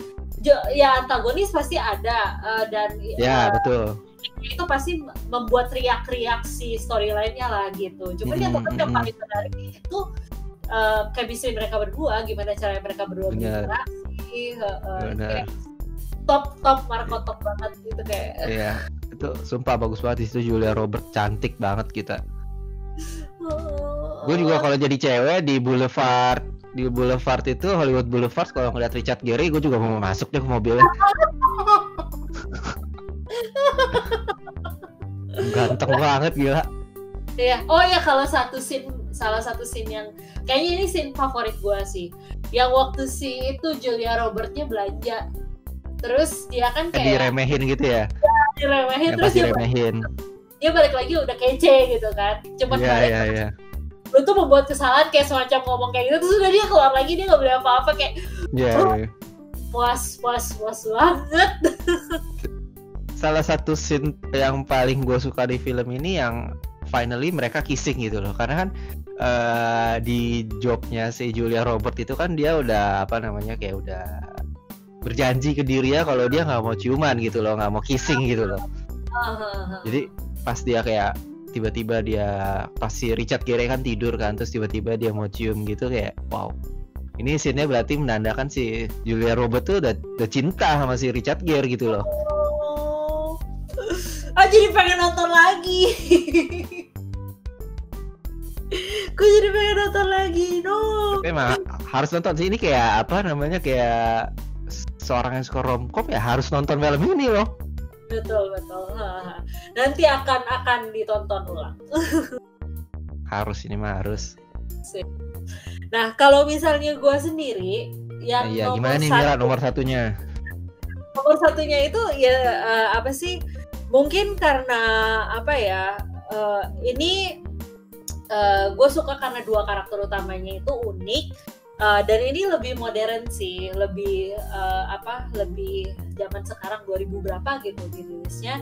A: ya antagonis pasti ada dan
B: ya betul.
A: Itu pasti membuat riak-riak si storyline-nya lah gitu. Cuma yang paling menarik itu chemistry mereka berdua, gimana cara mereka berdua berinteraksi. Top Marco top banget gitu kayak. Iya,
B: itu sumpah bagus banget itu. Julia Robert cantik banget kita. Gue juga kalau jadi cewek di Boulevard itu Hollywood Boulevard, kalau ngeliat Richard Gere gue juga mau masuk deh ke mobilnya. Ganteng banget gila.
A: Iya. Oh ya, salah satu scene yang kayaknya ini scene favorit gue sih. Yang waktu itu Julia Robertnya belanja. Terus dia kan kayak
B: diremehin gitu ya.
A: Diremehin terus dia balik lagi udah kece gitu kan. Cepat balik. Lu tuh membuat kesalahan kayak semacam ngomong kayak gitu, terus udah dia keluar lagi, dia nggak boleh apa-apa kayak puas banget.
B: Salah satu scene yang paling gue suka di film ini yang finally mereka kissing gitu loh, karena kan di jobnya si Julia Robert itu kan dia udah kayak udah berjanji ke dirinya kalau dia nggak mau ciuman gitu loh, nggak mau kissing gitu loh. Jadi pas dia kayak tiba-tiba dia pas si Richard Gere kan tidur kan, terus tiba-tiba dia mau cium gitu, kayak wow, ini scene-nya berarti menandakan si Julia Robert tuh udah cinta sama si Richard Gere gitu loh.
A: Jadi pengen nonton lagi. Gue jadi pengen nonton lagi.
B: Tapi emang harus nonton sih, ini kayak kayak seorang yang suka romcom ya harus nonton film ini loh.
A: Betul. Nanti akan ditonton ulang.
B: Harus, ini mah harus.
A: Nah, kalau misalnya gue sendiri yang
B: gimana nih Mira nomor satunya?
A: Nomor satunya itu ya apa sih? Mungkin karena apa ya? Ini gue suka karena dua karakter utamanya itu unik. Dan ini lebih modern sih, lebih lebih zaman sekarang 2000 berapa gitu dirilisnya,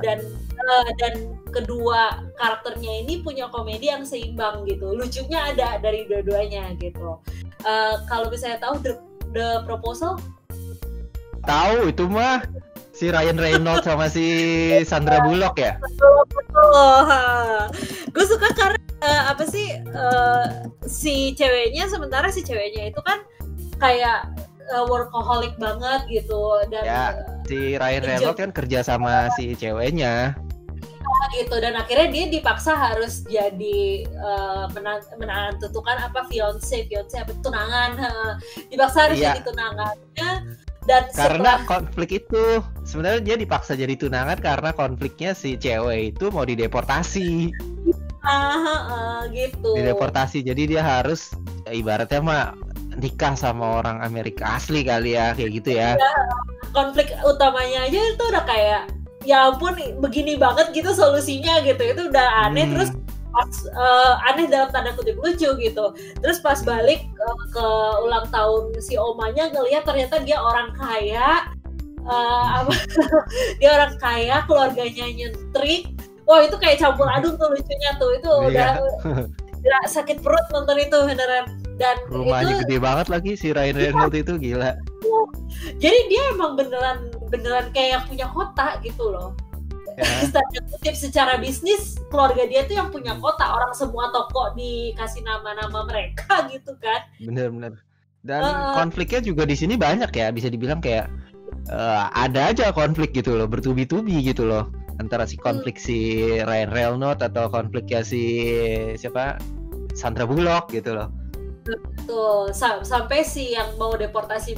A: dan kedua karakternya ini punya komedi yang seimbang gitu, lucunya ada dari dua-duanya gitu. Kalau misalnya tahu The Proposal?
B: Tahu, itu mah si Ryan Reynolds sama si Sandra Bullock ya?
A: Betul. Gue suka karena si ceweknya, sementara si ceweknya itu kan kayak workaholic banget gitu, dan
B: si Ryan Reynolds kan kerja sama si ceweknya
A: gitu, dan akhirnya dia dipaksa harus jadi menantu tuh kan fiance tunangan, dipaksa harus jadi tunangannya. Dan
B: karena konflik itu sebenarnya dia dipaksa jadi tunangan karena konfliknya si cewek itu mau dideportasi.
A: Gitu.
B: Dideportasi, jadi dia harus ibaratnya mah nikah sama orang Amerika asli kali ya, kayak gitu ya.
A: Konflik utamanya aja itu udah kayak ya ampun begini banget gitu solusinya gitu, itu udah aneh. Terus pas aneh dalam tanda kutip lucu gitu. Terus pas balik ke ulang tahun si omanya, ngelihat ternyata dia orang kaya, dia orang kaya, keluarganya nyentrik. Wah, itu kayak campur aduk tuh lucunya tuh. Itu udah sakit perut nonton itu beneran. Dan
B: rumahnya itu gede banget lagi si Ryan Reynolds itu, gila.
A: Jadi dia emang beneran kayak punya kota gitu loh. Kutip secara bisnis, keluarga dia tuh yang punya kota, orang semua toko dikasih nama-nama mereka gitu kan.
B: Bener. Dan konfliknya juga di sini banyak ya, bisa dibilang kayak ada aja konflik gitu loh, bertubi-tubi gitu loh, antara si konflik si Ryan Reynolds atau konfliknya si Sandra Bullock gitu loh.
A: Betul, sampai si yang mau deportasi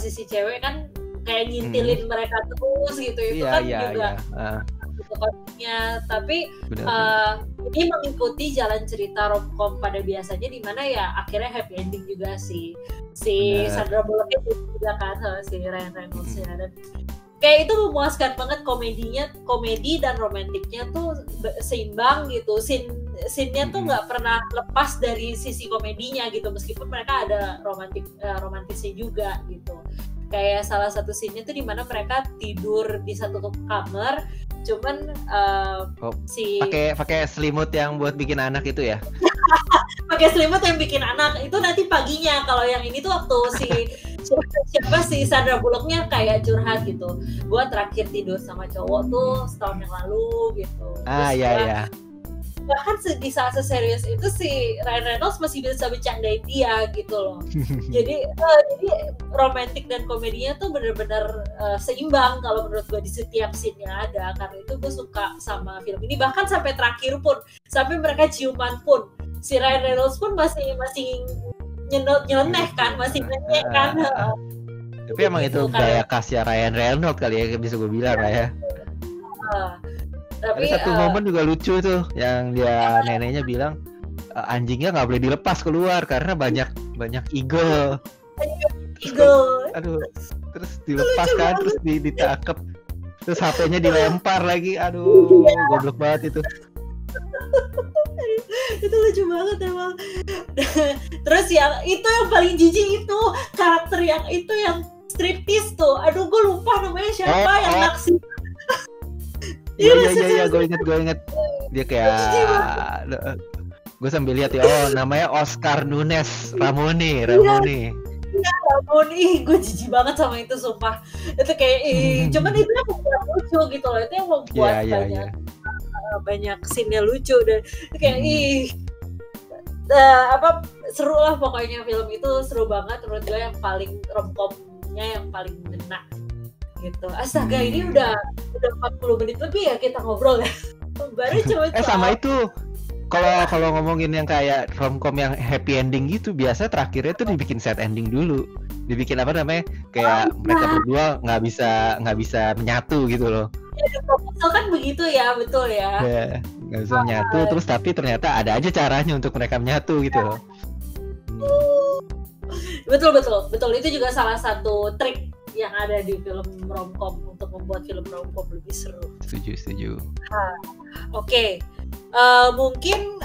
A: si cewek kan kayak ngintilin mereka terus gitu, itu kan juga konfliknya. Tapi ini mengikuti jalan cerita romcom pada biasanya, di mana ya akhirnya happy ending juga si Sandra Bullock juga kan sama si Ryan Reynolds-nya. Dan kayak itu memuaskan banget, komedi dan romantiknya tuh seimbang gitu. scene-nya tuh nggak pernah lepas dari sisi komedinya gitu, meskipun mereka ada romantisnya juga gitu. Kayak salah satu scene-nya tuh dimana mereka tidur di satu kamar, cuman
B: pakai selimut yang buat bikin anak itu ya.
A: Pakai selimut yang bikin anak itu nanti paginya. Kalau yang ini tuh waktu si Sandra Bullock-nya kayak curhat gitu, gue terakhir tidur sama cowok tuh setahun yang lalu gitu.
B: Iya.
A: Bahkan di saat seserius itu si Ryan Reynolds masih bisa bercandain dia gitu loh. jadi romantik dan komedinya tuh benar-benar seimbang kalau menurut gue di setiap scene-nya ada. Karena itu gue suka sama film ini, bahkan sampai terakhir pun, sampai mereka ciuman pun si Ryan Reynolds pun masih nyeleneh kan, masih nyeleneh kan.
B: Tapi emang itu gaya khasnya Ryan Reynolds kali ya, bisa gue bilang lah ya.
A: Tapi
B: ada satu momen juga lucu tuh, yang dia neneknya bilang anjingnya nggak boleh dilepas keluar karena banyak eagle. Aduh, terus dilepas kan, terus ditangkap, terus HP-nya dilempar lagi. Aduh, goblok banget itu.
A: Itu lucu banget emang. Terus yang paling jijik itu karakter yang striptease tuh. Aduh, gue lupa namanya siapa yang naksir.
B: Iya, gue inget. Dia kayak, gue sambil lihat ya, namanya Oscar Nunes Ramone.
A: Iya, Ramone, gue jijik banget sama itu, sumpah. Itu kayak, cuman itu yang membuat lucu gitu loh. Itu yang membuat banyak scene-nya lucu dan kayak seru lah pokoknya. Film itu seru banget menurut gue, yang paling romcomnya yang paling ngena gitu. Astaga, ini udah 40 menit lebih ya kita ngobrol ya. Baru cuma
B: sama itu. Kalau ngomongin yang kayak romcom yang happy ending gitu, biasa terakhirnya tuh dibikin sad ending dulu. Dibikin apa namanya? Kayak mereka berdua nggak bisa menyatu gitu loh.
A: Ya, proposal kan begitu ya, betul ya.
B: Nggak bisa menyatu, terus tapi ternyata ada aja caranya untuk mereka menyatu gitu loh.
A: Betul. Itu juga salah satu trik yang ada di film romcom untuk membuat film romcom lebih seru. Setuju. Oke. Mungkin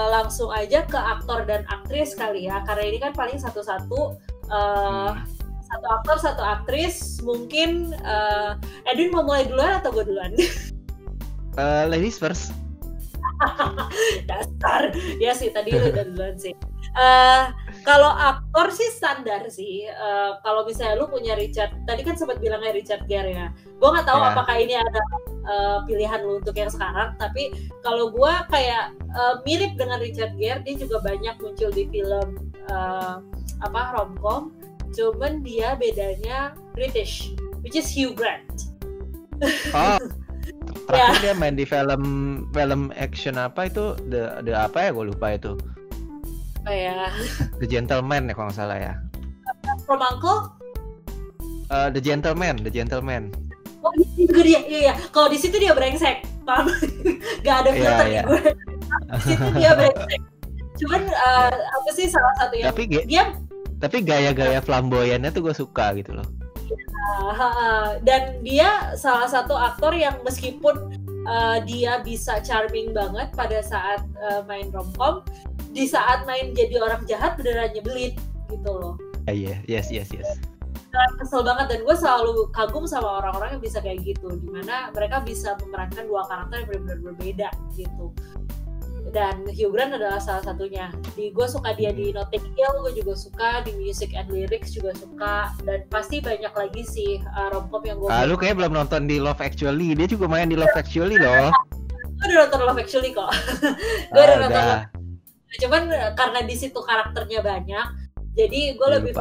A: langsung aja ke aktor dan aktris kali ya, karena ini kan paling satu aktor satu aktris. Mungkin Edwin mau mulai duluan atau gue duluan?
B: Ladies first.
A: Dasar. Ya sih, tadi lu udah duluan sih. Kalau aktor sih standar sih. Kalau misalnya lu punya Richard, tadi kan sempat bilangnya Richard Gere ya. Gue nggak tahu apakah ini ada pilihan lu untuk yang sekarang. Tapi kalau gue kayak mirip dengan Richard Gere, dia juga banyak muncul di film romcom. Cuman dia bedanya British, which is Hugh Grant.
B: Terakhir dia main di film action apa itu, the apa ya, gue lupa itu. The Gentleman ya kalau nggak salah ya.
A: From Uncle?
B: The Gentleman.
A: Oh, ini juga dia. Iya. Kalau di situ dia brengsek, paham? Gak ada filter di gue. Di situ dia brengsek. Cuman apa sih salah satu yang
B: tapi gaya-gaya flamboyannya tuh gue suka gitu loh.
A: Dan dia salah satu aktor yang meskipun dia bisa charming banget pada saat main romcom, di saat main jadi orang jahat beneran nyebelin gitu loh.
B: Yes.
A: Kesel banget, dan gue selalu kagum sama orang-orang yang bisa kayak gitu, dimana mereka bisa memerankan dua karakter yang benar-benar berbeda gitu. Dan Hugh Grant adalah salah satunya. Gue suka dia di Notting Hill, gue juga suka di Music and Lyrics, juga suka, dan pasti banyak lagi sih romcom yang gue.
B: Lu kayak belum nonton di Love Actually, dia juga main di Love Actually loh.
A: Gue udah nonton Love Actually kok. Gue udah nonton. Cuman karena di situ karakternya banyak, jadi gue lebih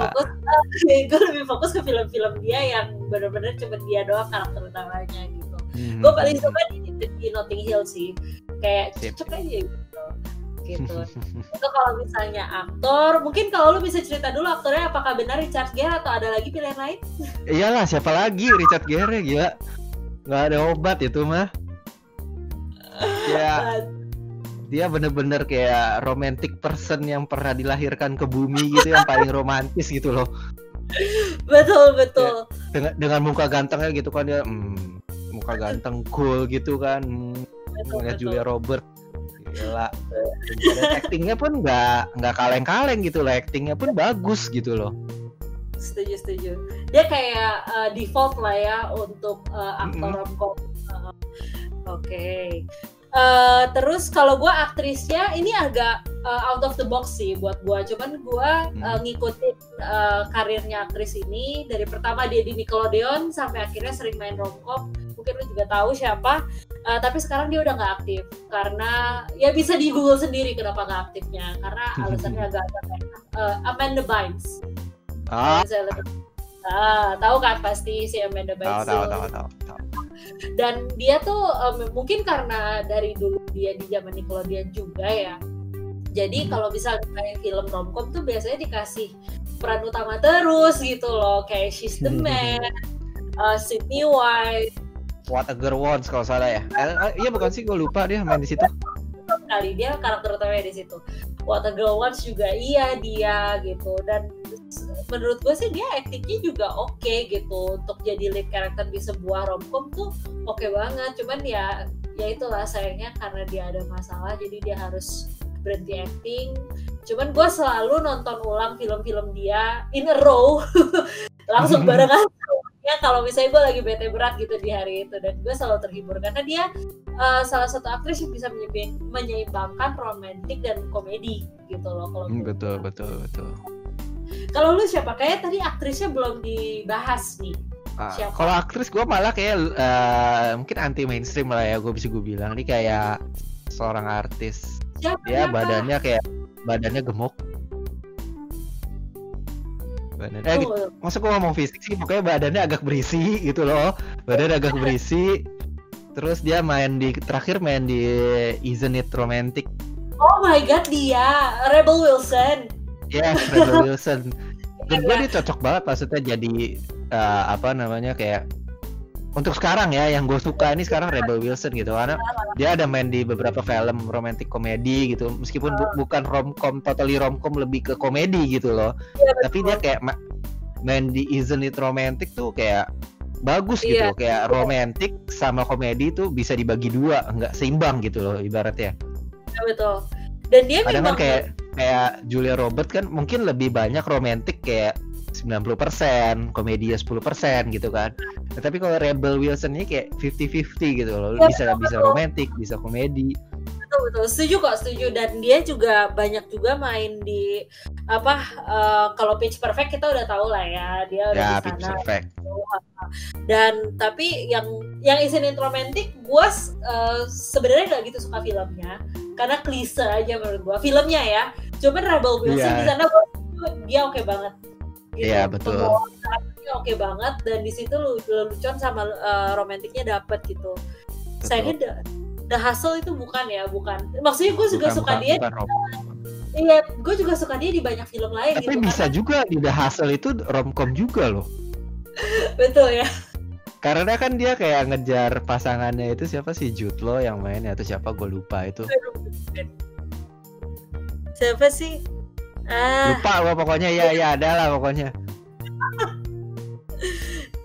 A: fokus ke film-film dia yang benar-benar cuma dia doang karakter utamanya gitu. Gue paling suka di Notting Hill sih, kayak cocok aja gitu. Itu kalau misalnya aktor, mungkin kalau lu bisa cerita dulu aktornya, apakah benar Richard Gere atau ada lagi pilihan lain?
B: Iyalah, siapa lagi, Richard Gere, gila, nggak ada obat itu mah. Ya, dia bener-bener kayak romantic person yang pernah dilahirkan ke bumi gitu, yang paling romantis gitu loh.
A: Betul.
B: Ya, dengan muka gantengnya gitu kan, dia muka ganteng cool gitu kan. Ngeliat Julia Robert, Gila. Dan actingnya pun nggak kaleng-kaleng gitu loh, actingnya pun bagus gitu loh.
A: Setuju. Dia kayak default lah ya untuk aktor romcom. Oke. Terus kalau gue aktrisnya ini agak out of the box sih buat gue. Cuman gue ngikutin karirnya aktris ini dari pertama dia di Nickelodeon sampai akhirnya sering main romcom. Mungkin lu juga tahu siapa. Tapi sekarang dia udah nggak aktif karena ya bisa di Google sendiri kenapa nggak aktifnya. Karena alasannya agak Amanda Bynes. Tahu kan pasti si Amanda Bynes.
B: Tahu.
A: Dan dia tuh mungkin karena dari dulu dia di zaman Nickelodeon juga ya. Jadi kalau misalnya main film romcom tuh biasanya dikasih peran utama terus gitu loh, kayak She's the Man, Sydney White,
B: What a Girl Wants kalau salah ya. Iya bukan sih, gue lupa dia main di situ.
A: Kali dia karakter utamanya di situ. What a Girl Wants juga iya dia gitu. Dan menurut gue sih dia aktingnya juga oke gitu untuk jadi lead karakter di sebuah romcom tuh oke banget. Cuman ya itulah sayangnya karena dia ada masalah jadi dia harus berhenti acting. Cuman gue selalu nonton ulang film-film dia in a row langsung barengan ya kalau misalnya gue lagi bete berat gitu di hari itu, dan gue selalu terhibur karena dia salah satu aktris yang bisa menyeimbangkan romantik dan komedi gitu loh. Kalau
B: betul.
A: Kalau lu siapa? Kayak tadi aktrisnya belum dibahas nih. Siapa?
B: Kalau aktris gue malah kayak mungkin anti mainstream lah ya, gue bilang ini kayak seorang artis. Dia badannya gemuk. Masa gue ngomong fisik sih, pokoknya badannya agak berisi gitu loh. Terus dia terakhir main di Isn't It Romantic.
A: Oh my god, dia Rebel Wilson.
B: Yes, Rebel Wilson. Dan dia cocok banget maksudnya jadi kayak untuk sekarang ya yang gue suka ini sekarang Rebel Wilson gitu, karena dia ada main di beberapa film romantic komedi gitu, meskipun bukan romcom, totally romcom, lebih ke komedi gitu loh. Tapi dia kayak main di Isn't It Romantic tuh kayak bagus gitu, kayak romantic sama komedi tuh bisa dibagi dua, nggak seimbang gitu loh ibaratnya.
A: Ya, betul. Dan dia
B: memang kan kayak Julia Roberts kan mungkin lebih banyak romantic kayak 90%, komedi 10% gitu kan. Tapi kalau Rebel Wilson ini kayak 50-50 gitu loh. Bisa romantic, bisa komedi.
A: Betul. Setuju. Dan dia juga banyak juga main di kalau Pitch Perfect kita udah tahu lah ya, dia udah di sana.
B: Pitch Perfect.
A: Dan tapi yang Isn't It Romantic gue sebenarnya nggak gitu suka filmnya karena klise aja menurut gue filmnya ya. Cuman Rebel Wilson di sana dia oke banget.
B: Iya gitu. Betul.
A: Karakternya oke banget dan di situ lelucon sama romantiknya dapet gitu. Sayangnya The Hustle itu bukan. Maksudnya gue juga suka dia. Iya, gue juga suka dia di banyak film lain.
B: Tapi gitu. Tapi bisa juga di The Hustle itu romcom juga loh.
A: Betul ya.
B: Karena kan dia kayak ngejar pasangannya itu siapa sih, Jude Law yang main ya, atau siapa gue lupa itu.
A: Siapa sih?
B: Lupa gue pokoknya ya ada lah pokoknya.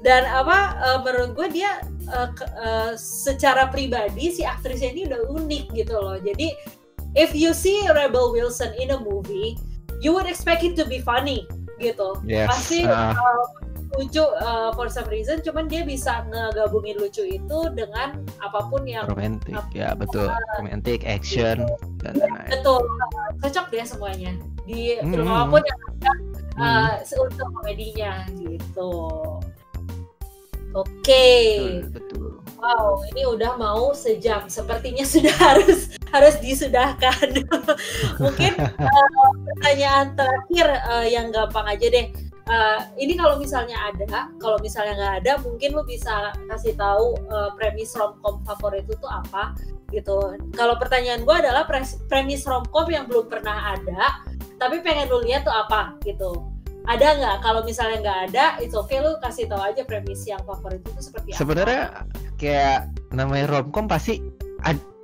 A: Dan menurut gue dia secara pribadi si aktrisnya ini udah unik gitu loh. Jadi if you see Rebel Wilson in a movie, you would expect it to be funny gitu.
B: Yes.
A: Pasti lucu for some reason, cuman dia bisa ngegabungin lucu itu dengan apapun yang
B: romantic. Ya betul, romantic, action dan lain-lain.
A: Betul, cocok dia semuanya di film apapun yang ada untuk komedinya gitu. Oke.
B: Betul.
A: Wow, ini udah mau sejam. Sepertinya sudah harus disudahkan. Mungkin pertanyaan terakhir yang gampang aja deh. Ini kalau misalnya nggak ada, mungkin lu bisa kasih tahu premis romcom favorit itu tuh apa gitu. Kalau pertanyaan gue adalah premis romcom yang belum pernah ada, tapi pengen lu lihat tuh apa gitu. Ada nggak? Kalau misalnya nggak ada, it's okay, lu kasih tahu aja premis yang favorit itu seperti apa.
B: Sebenarnya kayak namanya romcom pasti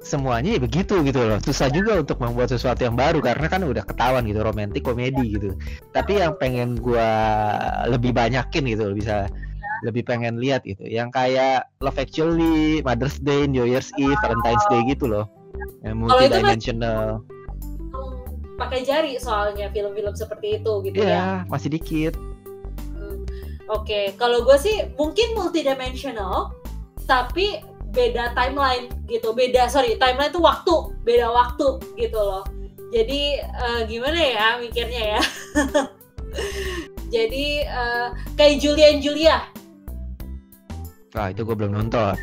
B: semuanya ya begitu gitu loh. Susah juga untuk membuat sesuatu yang baru karena kan udah ketahuan gitu romantic komedi gitu. Tapi yang pengen gua lebih banyakin gitu bisa lebih pengen lihat gitu. Yang kayak Love Actually, Mother's Day, New Year's Eve, Valentine's Day gitu loh. yang
A: Kalau itu
B: multidimensional.
A: pakai jari soalnya film-film seperti itu gitu ya.
B: Iya, masih dikit.
A: Oke, kalau gue sih mungkin multidimensional, tapi beda timeline gitu. Timeline itu beda waktu gitu loh. Jadi gimana ya mikirnya ya? Jadi kayak Julia and Julia.
B: Itu gue belum nonton.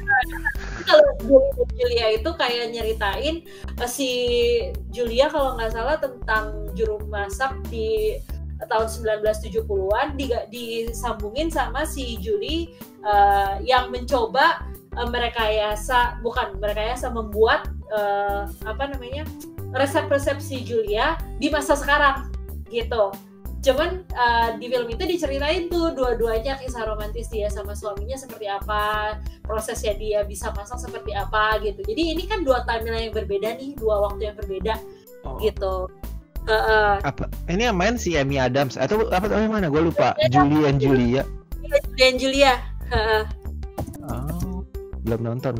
A: Kalau Julia itu kayak nyeritain si Julia kalau nggak salah tentang juru masak di tahun 1970-an disambungin sama si Julie yang mencoba merekayasa membuat resep-resep si Julia di masa sekarang gitu. Cuman di film itu diceritain tuh dua-duanya kisah romantis dia sama suaminya seperti apa, prosesnya dia bisa masak seperti apa gitu. Jadi ini kan dua timeline yang berbeda nih, dua waktu yang berbeda gitu.
B: Apa? Ini yang main si Amy Adams atau apa mana? Gue lupa. Julia and Julia.
A: Julia and Julia.
B: Belum nonton.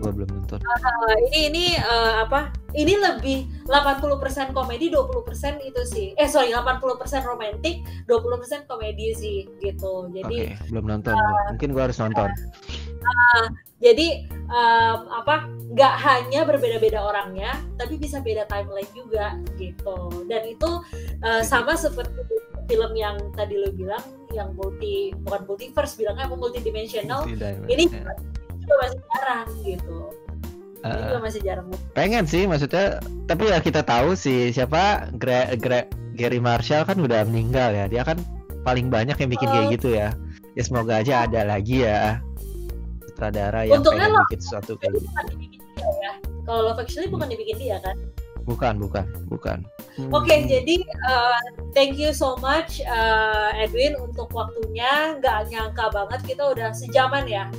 A: Ini lebih 80% komedi, 20% itu sih. 80% romantis, 20% komedi sih gitu. Jadi
B: belum nonton. Mungkin gue harus nonton.
A: Jadi nggak hanya berbeda-beda orangnya, tapi bisa beda timeline juga gitu. Dan itu sama seperti film yang tadi lo bilang, yang bukan multiverse, bilangnya apa multidimensional. Ini juga masih jarang gitu. Ini juga masih jarang.
B: Pengen sih, maksudnya. Tapi ya kita tahu sih siapa Gary Marshall kan udah meninggal ya. Dia kan paling banyak yang bikin kayak gitu ya. Ya semoga aja ada lagi ya sutradara yang
A: untungnya
B: pengen bikin sesuatu kayak gitu.
A: Ya. Kalau Love Actually bukan dibikin dia kan?
B: Bukan.
A: Oke, jadi thank you so much Edwin untuk waktunya. Nggak nyangka banget kita udah sejaman ya.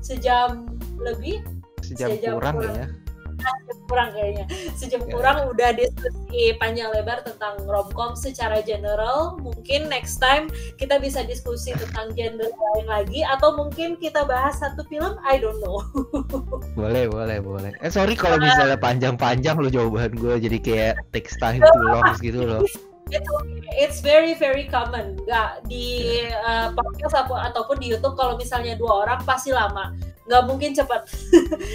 A: Sejam lebih?
B: Sejam kurang ya.
A: Sejam kurang udah diskusi panjang lebar tentang romcom secara general. Mungkin next time kita bisa diskusi tentang genre lain lagi, atau mungkin kita bahas satu film, I don't know.
B: Boleh. Sorry kalau misalnya panjang-panjang lo jawaban gue jadi kayak takes time too long gitu loh.
A: It's very very common. Nggak di podcast ataupun di YouTube, kalau misalnya 2 orang pasti lama. Nggak mungkin cepat.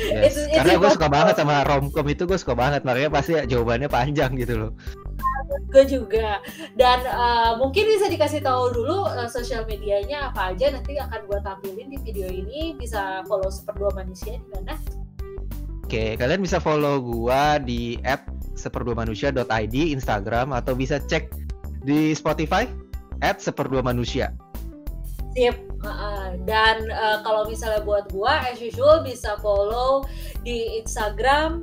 B: Yes. Karena gue suka banget sama romcom itu, gue suka banget, makanya pasti jawabannya panjang gitu loh.
A: Gue juga. Dan mungkin bisa dikasih tahu dulu sosial medianya apa aja, nanti akan gue tampilin di video ini. Bisa follow Seperdua Manusia di mana?
B: Oke, kalian bisa follow gue di @seperduamanusia.id Instagram, atau bisa cek di Spotify @seperduamanusia.
A: Sip. Dan kalau misalnya buat gua, as usual bisa follow di Instagram,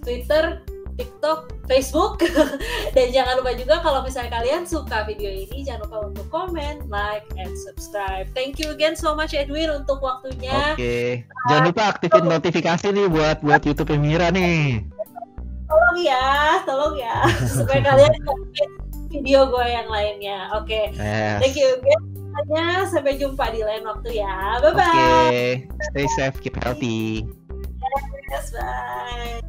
A: Twitter, TikTok, Facebook. Dan jangan lupa juga kalau misalnya kalian suka video ini, jangan lupa untuk comment, like, and subscribe. Thank you again so much Edwin untuk waktunya.
B: Oke. Jangan lupa aktifin notifikasi nih buat YouTube Mira nih.
A: Tolong ya. Supaya kalian dapat video gue yang lainnya. Oke.
B: Yes.
A: Thank you again. Sampai jumpa di lain waktu ya. Bye bye.
B: Okay. Stay safe, keep healthy.
A: Yes, bye.